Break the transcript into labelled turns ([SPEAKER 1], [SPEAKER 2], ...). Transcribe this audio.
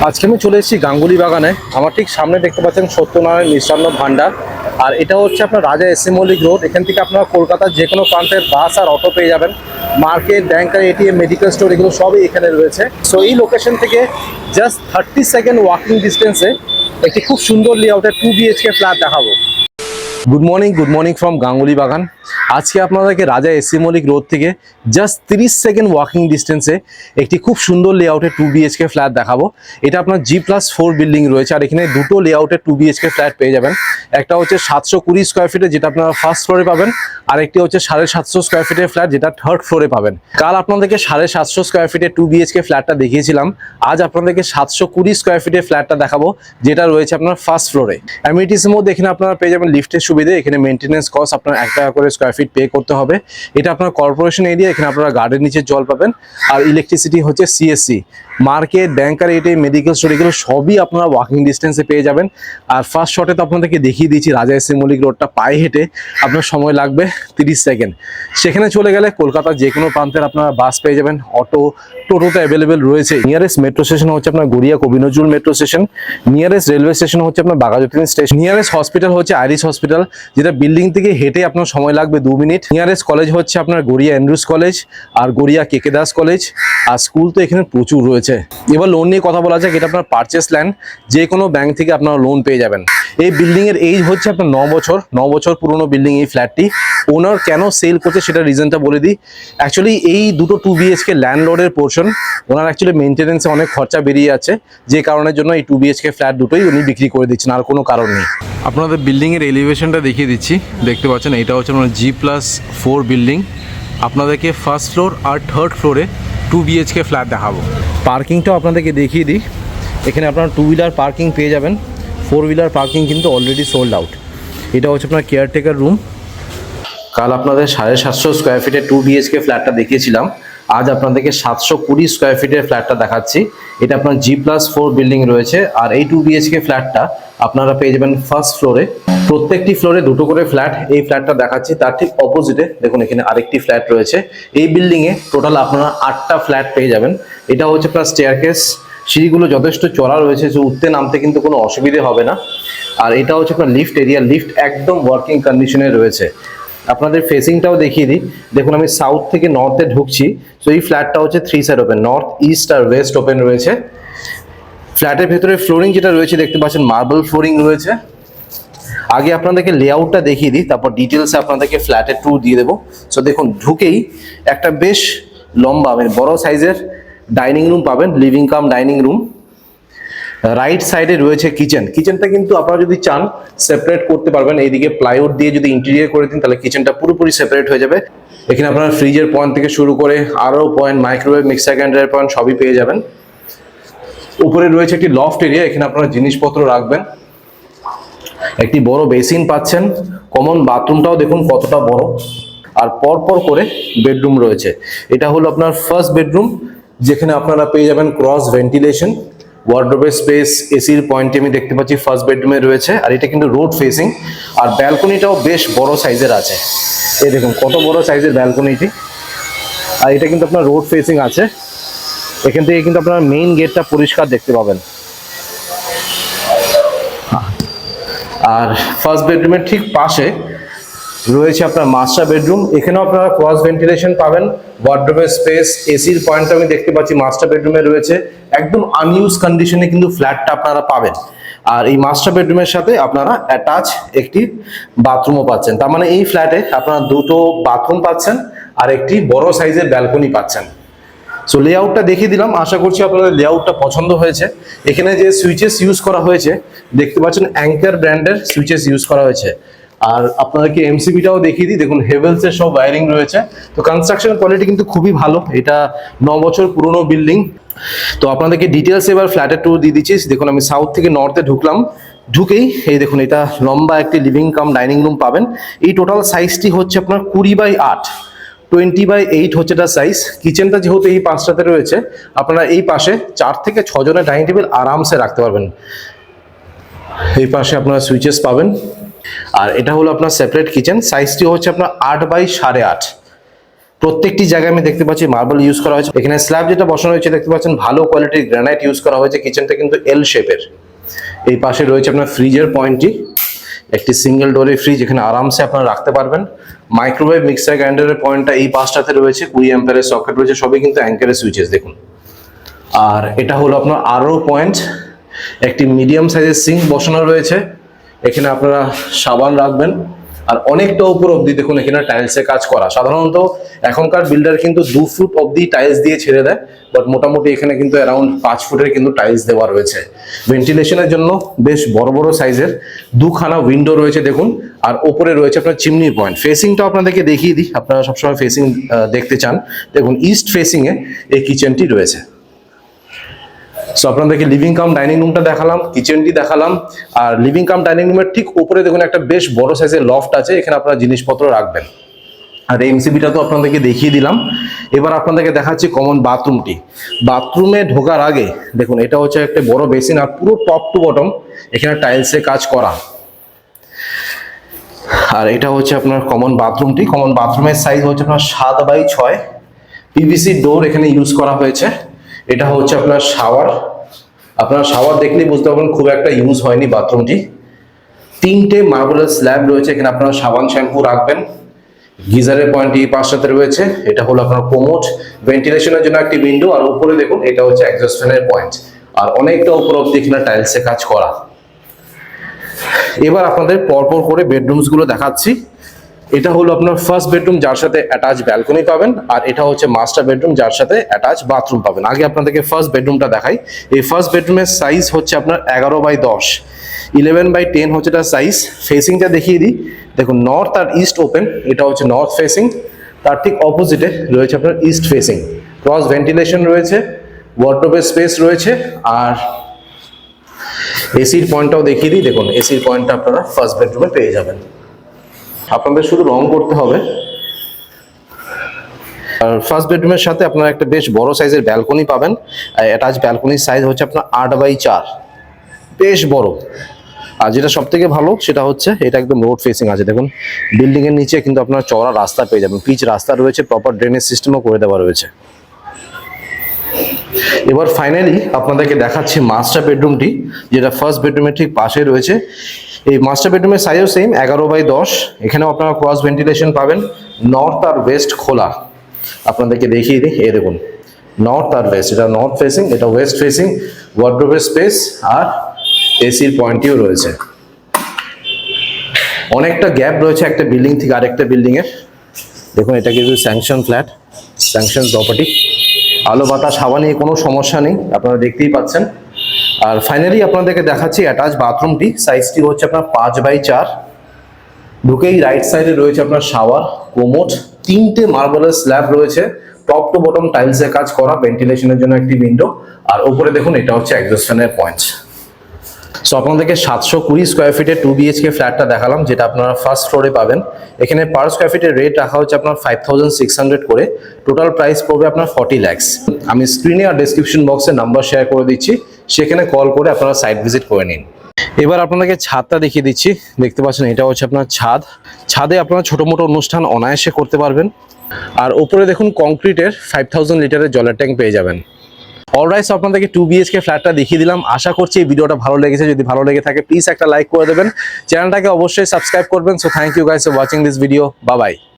[SPEAKER 1] আজকে আমি চলে এসেছি গাঙ্গুলি বাগানে। আমার ঠিক সামনে দেখতে পাচ্ছেন সত্যনারায়ণ মিষ্টান্ন ভান্ডার, আর এটা হচ্ছে আপনার রাজা এস এম মল্লিক রোড। এখান থেকে আপনারা কলকাতার যে কোনো প্রান্তের বাস আর অটো পেয়ে যাবেন। মার্কেট, ব্যাংকার, এটিএম, মেডিকেল স্টোর এগুলো সবই এখানে রয়েছে। সো এই লোকেশন থেকে জাস্ট 30 সেকেন্ড ওয়াকিং ডিস্টেন্সে একটি খুব সুন্দর লেআউটের 2 BHK ফ্ল্যাট দেখাবো। গুড মর্নিং ফ্রম গাঙ্গুলি বাগান। আজকে আপনাদেরকে রাজা এসি মল্লিক রোড থেকে জাস্ট 30 সেকেন্ড ওয়াকিং ডিস্টেন্সে একটি খুব সুন্দর লেআউটের 2 BHK ফ্ল্যাট দেখাবো। এটা আপনার G+4 বিল্ডিং রয়েছে, আর এখানে দুটো লেআউটের 2 BHK ফ্ল্যাট পেয়ে যাবেন। একটা হচ্ছে 720 স্কোয়ার ফিটে, যেটা আপনারা ফার্স্ট ফ্লোরে পাবেন, আর একটি হচ্ছে 750 স্কোয়ার ফিটের ফ্ল্যাট, যেটা থার্ড ফ্লোরে পাবেন। কাল আপনাদেরকে 750 স্কোয়ার ফিটের 2 BHK ফ্ল্যাটটা দেখিয়েছিলাম। আজ আপনাদেরকে 720 স্কোয়ার ফিটের ফ্ল্যাটটা দেখাবো, যেটা রয়েছে আপনার ফার্স্ট ফ্লোরে। অ্যামিনিটিসের মধ্যে এখানে আপনারা পেয়ে যাবেন লিফটের সুবিধে। এখানে মেনটেন্যান্স কস্ট আপনার 1 টাকা করে স্কোয়ার ফিট পে করতে হবে। এটা আপনার কর্পোরেশন এরিয়া, এখানে আপনারা গার্ডের নিচে জল পাবেন। আর ইলেকট্রিসিটি হচ্ছে CSC। মার্কেট, ব্যাংকার, এটিএম, মেডিকেল স্টোর এগুলো সবই আপনারা ওয়াকিং ডিস্টেন্সে পেয়ে যাবেন। আর ফার্স্ট শটে তো আপনাদেরকে দেখিয়ে দিয়েছি রাজা এস এম মল্লিক রোডটা পায়ে হেঁটে আপনার সময় লাগবে 30 সেকেন্ড। সেখানে চলে গেলে কলকাতার যে কোনো প্রান্তের আপনারা বাস পেয়ে যাবেন, অটো, টোটোতে অ্যাভেলেবেল রয়েছে। নিয়ারেস্ট মেট্রো স্টেশন হচ্ছে আপনার গড়িয়া কবি Nazrul metro station. Nearest railway station হচ্ছে আপনার বাঘাযতীন স্টেশন। নিয়ারেস্ট হসপিটাল হচ্ছে আইরিশ হসপিটাল, যেটা বিল্ডিং থেকে হেঁটে আপনার সময় লাগবে 2 মিনিট। নিয়ারেস্ট কলেজ হচ্ছে আপনার গড়িয়া অ্যান্ড্রুজ কলেজ আর গড়িয়া KK দাস কলেজ। আর স্কুল তো এখানে প্রচুর রয়েছে। এবার লোন নিয়ে কথা বলা যাক। এটা আপনার পারচেস ল্যান্ড, যে কোনো ব্যাংক থেকে আপনারা লোন পেয়ে যাবেন। এই বিল্ডিং এর এজ হচ্ছে আপনার 9 বছর পুরনো বিল্ডিং এই ফ্ল্যাটটি। ওনার কেন সেল করছে সেটা রিজনটা বলে দিই। অ্যাকচুয়ালি এই দুটো 2 BHK ল্যান্ডলর্ডের পোর্শন, ওনার অ্যাকচুয়ালি মেনটেন্যান্সে অনেক খরচা বেরিয়ে আছে, যে কারণের জন্য এই 2 BHK ফ্ল্যাট দুটোই উনি বিক্রি করে দিচ্ছেন, আর কোনো কারণ নেই। আপনাদের বিল্ডিং এর এলিভেশনটা দেখিয়ে দিচ্ছি। দেখতে পাচ্ছেন এটা হচ্ছে আপনার G+4 বিল্ডিং। আপনাদেরকে ফার্স্ট ফ্লোর আর থার্ড ফ্লোরে 2 BHK ফ্ল্যাট দেখাবো। পার্কিংটাও আপনাদেরকে দেখিয়ে দিই। এখানে আপনারা 2 হুইলার পার্কিং পেয়ে যাবেন, 4 হুইলার পার্কিং কিন্তু অলরেডি সোল্ড আউট। এটা হচ্ছে আপনার কেয়ারটেকার রুম। কাল আপনাদের 750 স্কোয়ার ফিটের 2 BHK ফ্ল্যাটটা দেখিয়েছিলাম। আজ আপনাদেরকে 720 স্কোয়ার ফিটের ফ্ল্যাটটা দেখাচ্ছি। এটা আপনার G+4 বিল্ডিং রয়েছে, আর এই 2 BHK ফ্ল্যাটটা আপনারা পেয়ে যাবেন ফার্স্ট ফ্লোরে। প্রত্যেকটি ফ্লোরে দুটো করে ফ্ল্যাট। এই ফ্ল্যাটটা দেখাচ্ছি, তার ঠিক অপোজিটে দেখুন এখানে আরেকটি ফ্ল্যাট রয়েছে। এই বিল্ডিংয়ে টোটাল আপনারা 8টা ফ্ল্যাট পেয়ে যাবেন। এটা হচ্ছে আপনার স্টেয়ারকেস, সিঁড়িগুলো যথেষ্ট চড়া রয়েছে, যে উঠতে নামতে কিন্তু কোনো অসুবিধে হবে না। আর এটা হচ্ছে আপনার লিফট এরিয়া, লিফট একদম ওয়ার্কিং কন্ডিশনে রয়েছে। আপনাদের ফেসিংটাও দেখিয়ে দিই। দেখুন আমি সাউথ থেকে নর্থে ঢুকছি। তো এই ফ্ল্যাটটা হচ্ছে 3 সাইড ওপেন, নর্থ, ইস্ট আর ওয়েস্ট ওপেন রয়েছে। ফ্ল্যাটের ভেতরে ফ্লোরিং যেটা রয়েছে দেখতে পাচ্ছেন মার্বেল ফ্লোরিং রয়েছে। আগে আপনাদেরকে লেআউটটা দেখিয়ে দিই, তারপর ডিটেলসে আপনাদেরকে ফ্ল্যাটের ট্যুর দিয়ে দেবো। সো দেখুন ঢুকেই একটা বেশ লম্বা বড় সাইজের ডাইনিং রুম পাবেন, living cum dining room. Right সাইডে রয়েছে কিচেন। কিচেনটা কিন্তু আপনারা যদি চান সেপারেট করতে পারবেন। এইদিকে প্লাইউড দিয়ে যদি ইন্টেরিয়র করে দিন, তাহলে কিচেনটা পুরোপুরি সেপারেট হয়ে যাবে। এখানে আপনারা ফ্রিজের পয়েন্ট থেকে শুরু করে আরও পয়েন্ট, মাইক্রোওয়েভ, মিক্সার গ্রাইন্ডারের পয়েন্ট সবই পেয়ে যাবেন। উপরে রয়েছে একটি লফট এরিয়া, এখানে আপনারা জিনিসপত্র রাখবেন। একটি বড় বেসিন পাচ্ছেন। কমন বাথরুমটাও দেখুন কতটা বড়। আর পরপর করে বেডরুম রয়েছে। এটা হলো আপনার ফার্স্ট বেডরুম, যেখানে আপনারা পেয়ে যাবেন ক্রস ভেন্টিলেশন, ওয়ার্ডরোবের স্পেস, এসির পয়েন্ট আমি দেখতে পাচ্ছি ফার্স্ট বেডরুমে রয়েছে। আর এটা কিন্তু রোড ফেসিং, আর ব্যালকনিটাও বেশ বড় সাইজের আছে। এই দেখুন কত বড় সাইজের ব্যালকনিটি। আর এটা কিন্তু আপনার রোড ফেসিং আছে। এখান থেকে কিন্তু আপনারা মেইন গেটটা পরিষ্কার দেখতে পাবেন। আর ফার্স্ট বেডরুমের ঠিক পাশে রয়েছে আপনার মাস্টার বেডরুম। এখানেও আপনারা ক্রস ভেন্টিলেশন পাবেন, ওয়ার্ডরোবের স্পেস, এসির পয়েন্ট আমি দেখতে পাচ্ছি মাস্টার বেডরুমে রয়েছে। একদম আনইউজ কন্ডিশনে কিন্তু ফ্ল্যাটটা আপনারা পাবেন। আর এই মাস্টার বেডরুমের সাথে আপনারা অ্যাটাচ একটি বাথরুমও পাচ্ছেন। তার মানে এই ফ্ল্যাটে আপনারা দুটো বাথরুম পাচ্ছেন আর একটি বড় সাইজের ব্যালকনি পাচ্ছেন। সো লেআউটটা দেখিয়ে দিলাম, আশা করছি আপনাদের লেআউটটা পছন্দ হয়েছে। এখানে যে সুইচেস ইউজ করা হয়েছে দেখতে পাচ্ছেন অ্যাঙ্কার ব্র্যান্ডের সুইচেস ইউজ করা হয়েছে। আর আপনাদেরকে MCBটাও দেখিয়ে দিই। দেখুন হেভেলস এর সব ওয়্যারিং রয়েছে। তো কনস্ট্রাকশন কোয়ালিটি কিন্তু খুবই ভালো। এটা 9 বছর পুরনো বিল্ডিং। তো আপনাদেরকে ডিটেলস এবার ফ্ল্যাটের ট্যুর দিয়ে দিচ্ছি। দেখুন আমি সাউথ থেকে নর্থে ঢুকলাম। ঢুকেই এই দেখুন এটা লম্বা একটি লিভিং কাম ডাইনিং রুম পাবেন। এই টোটাল সাইজটি হচ্ছে আপনার 20/8, 20/8 হচ্ছে এটা সাইজ। কিচেনটা যেহেতু এই পাঁচটাতে রয়েছে, আপনারা এই পাশে 4 থেকে 6 জনের ডাইনিং টেবিল আরামসে রাখতে পারবেন। এই পাশে আপনারা সুইচেস পাবেন। আর এটা হলো আপনার সেপারেট কিচেন। সাইজটি হচ্ছে আপনার 8/8.5। প্রত্যেকটি জায়গায় আমি দেখতে পাচ্ছি মার্বেল ইউজ করা হয়েছে। এখানে স্ল্যাব যেটা বসানো হয়েছে দেখতে পাচ্ছেন ভালো কোয়ালিটির গ্রানাইট ইউজ করা হয়েছে। কিচেনটা কিন্তু এল শেপের। এই পাশে রয়েছে আপনার ফ্রিজের পয়েন্টটি, একটি সিঙ্গেল ডোরের ফ্রিজ এখানে আরামসে আপনারা রাখতে পারবেন। মাইক্রোওয়েভ মিক্সার গ্রাইন্ডারের পয়েন্টটা এই পাশটাতে রয়েছে, 20 অ্যাম্পিয়ারের সকেট রয়েছে, সবই কিন্তু অ্যাঙ্কারের সুইচেস দেখুন। আর এটা হলো আপনার আরও পয়েন্ট, একটি মিডিয়াম সাইজের সিঙ্ক বসানো রয়েছে, এখানে আপনারা সাবান রাখবেন। আর অনেকটা উপর অবধি দেখুন এখানে টাইলসের কাজ করা। সাধারণত এখনকার বিল্ডার কিন্তু 2 ফুট অবধি টাইলস দিয়ে ছেড়ে দেয়, বাট মোটামুটি এখানে কিন্তু অ্যারাউন্ড 5 ফুটের কিন্তু টাইলস দেওয়া রয়েছে। ভেন্টিলেশনের জন্য বেশ বড় বড় সাইজের দুখানা উইন্ডো রয়েছে দেখুন। আর ওপরে রয়েছে আপনার চিমনির পয়েন্ট। ফেসিংটা আপনাদেরকে দেখিয়ে দিই, আপনারা সবসময় ফেসিং দেখতে চান। দেখুন ইস্ট ফেসিংয়ে এই কিচেনটি রয়েছে। সো আপনাদেরকে লিভিং কাম ডাইনিং রুমটা দেখালাম, কিচেনটি দেখালাম। আর লিভিং কাম ডাইনিং রুমের ঠিক উপরে দেখুন একটা বেশ বড় সাইজের লফট আছে, এখানে আপনারা জিনিসপত্র রাখবেন। আর এমসিবিটা তো আপনাদেরকে দেখিয়ে দিলাম। এবার আপনাদেরকে দেখাচ্ছি কমন বাথরুমটি। বাথরুমে ঢোকার আগে দেখুন এটা হচ্ছে একটা বড় বেসিন, আর পুরো টপ টু বটম এখানে টাইলসে কাজ করা। আর এটা হচ্ছে আপনার কমন বাথরুমটি। কমন বাথরুমের সাইজ হচ্ছে আপনার 7x6। পিভিসি ডোর এখানে ইউজ করা হয়েছে। এটা হচ্ছে আপনার শাওয়ার। আপনার শাওয়ার দেখলেই বুঝতে পারবেন খুব একটা ইউজ হয়নি বাথরুমটি। 3টে মার্বেলের স্ল্যাব রয়েছে, এখানে আপনারা সাবান শ্যাম্পু রাখবেন। গিজারের পয়েন্ট এই পাশটাতে রয়েছে। এটা হলো আপনার কোমোড, ভেন্টিলেশনের জন্য একটি উইন্ডো। আর উপরে দেখুন এটা হচ্ছে এক্সস্ট ফ্যানের পয়েন্ট। আর অনেকটা উপর অব্দি এখানে টাইলসে কাজ করা। এবার আপনাদের পরপর করে বেডরুমস গুলো দেখাচ্ছি। এটা হলো আপনার ফার্স্ট বেডরুম, যার সাথে অ্যাটাচ ব্যালকনি পাবেন। আর এটা হচ্ছে মাস্টার বেডরুম, যার সাথে অ্যাটাচ বাথরুম পাবেন। আগে আপনাদেরকে ফার্স্ট বেডরুমটা দেখাই। এই ফার্স্ট বেডরুমের সাইজ হচ্ছে আপনার 11x10, 11x10 হচ্ছে এটা সাইজ। ফেসিংটা দেখিয়ে দিই, দেখুন নর্থ আর ইস্ট ওপেন। এটা হচ্ছে নর্থ ফেসিং, তার ঠিক অপোজিটে রয়েছে আপনার ইস্ট ফেসিং। ক্রস ভেন্টিলেশন রয়েছে, ওয়ার্ডরোবের স্পেস রয়েছে। আর এসির পয়েন্টটাও দেখিয়ে দিই, দেখুন এসির পয়েন্টটা আপনারা ফার্স্ট বেডরুমে পেয়ে যাবেন। আপনাদের শুধু রং করতে হবে। আর ফার্স্ট বেডরুমের সাথে আপনারা একটা বেশ বড় সাইজের ব্যালকনি পাবেন। অ্যাটাচ ব্যালকনির সাইজ হচ্ছে আপনার 8x4, বেশ বড়। আর যেটা সব থেকে ভালো সেটা হচ্ছে এটা একদম রোড ফেসিং আছে। দেখুন বিল্ডিং এর নিচে কিন্তু আপনারা চওড়া রাস্তা পেয়ে যাবেন, পিচ রাস্তা রয়েছে, প্রপার ড্রেনেজ সিস্টেমও করে দেওয়া রয়েছে। এবার ফাইনালি আপনাদেরকে দেখাচ্ছি মাস্টার বেডরুমটি, যেটা ফার্স্ট বেডরুমের ঠিক পাশে রয়েছে। এই মাস্টার বেডরুমের সাইজও সেম, 11x10। এখানেও আপনারা ক্রস ভেন্টিলেশন পাবেন, নর্থ আর ওয়েস্ট খোলা। আপনাদেরকে দেখিয়ে দিই, এই দেখুন নর্থ আর ওয়েস্ট, এটা নর্থ ফেসিং, এটা ওয়েস্ট ফেসিং। ওয়ার্ডরোবের স্পেস আর এসির পয়েন্টটিও রয়েছে। অনেকটা গ্যাপ রয়েছে একটা বিল্ডিং থেকে আরেকটা বিল্ডিং এর। দেখুন এটা কিন্তু স্যাংশন ফ্ল্যাট, স্যাংশন প্রপার্টি। আলো বাতাস হাওয়া নিয়ে কোনো সমস্যা নেই, আপনারা দেখতেই পাচ্ছেন। আর ফাইনালি আপনাদেরকে দেখাচ্ছি অ্যাটাচ বাথরুমটি। সাইজটি হচ্ছে আপনার 5x4। ঢুকেই রাইট সাইডে রয়েছে আপনার শাওয়ার, কোমোড, 3টে মার্বেলের স্ল্যাব রয়েছে, টপ টু বটম টাইলসের কাজ করা, ভেন্টিলেশনের জন্য একটি উইন্ডো। আর উপরে দেখুন এটা হচ্ছে এক্সস্ট ফ্যানের পয়েন্ট। সো আপনাদেরকে 720 স্কোয়ার ফিটের 2 BHK ফ্ল্যাটটা দেখালাম, যেটা আপনারা ফার্স্ট ফ্লোরে পাবেন। এখানে পার স্কোয়ার ফিটের রেট রাখা হচ্ছে আপনার 5600 করে। টোটাল প্রাইস পড়বে আপনার 40 lakhs। আমি স্ক্রিনে আর ডেসক্রিপশন বক্সে নাম্বার শেয়ার করে দিচ্ছি, সেখানে কল করে আপনারা সাইট ভিজিট করে নিন। এবার আপনাদেরকে ছাদটা দেখিয়ে দিচ্ছি। দেখতে পাচ্ছেন এটা হচ্ছে আপনার ছাদ। ছাদে আপনারা ছোট মোটো অনুষ্ঠান অনায়াসে করতে পারবেন। আর উপরে দেখুন কংক্রিটের 5000 লিটারের জলের ট্যাঙ্ক পেয়ে যাবেন। অলরাইট, আপনাদেরকে 2 BHK ফ্ল্যাটটা দেখিয়ে দিলাম। আশা করছি এই ভিডিওটা ভালো লেগেছে। যদি ভালো লেগে থাকে প্লিজ একটা লাইক করে দেবেন, চ্যানেলটাকে অবশ্যই সাবস্ক্রাইব করবেন। So thank you guys for watching this video. Bye by.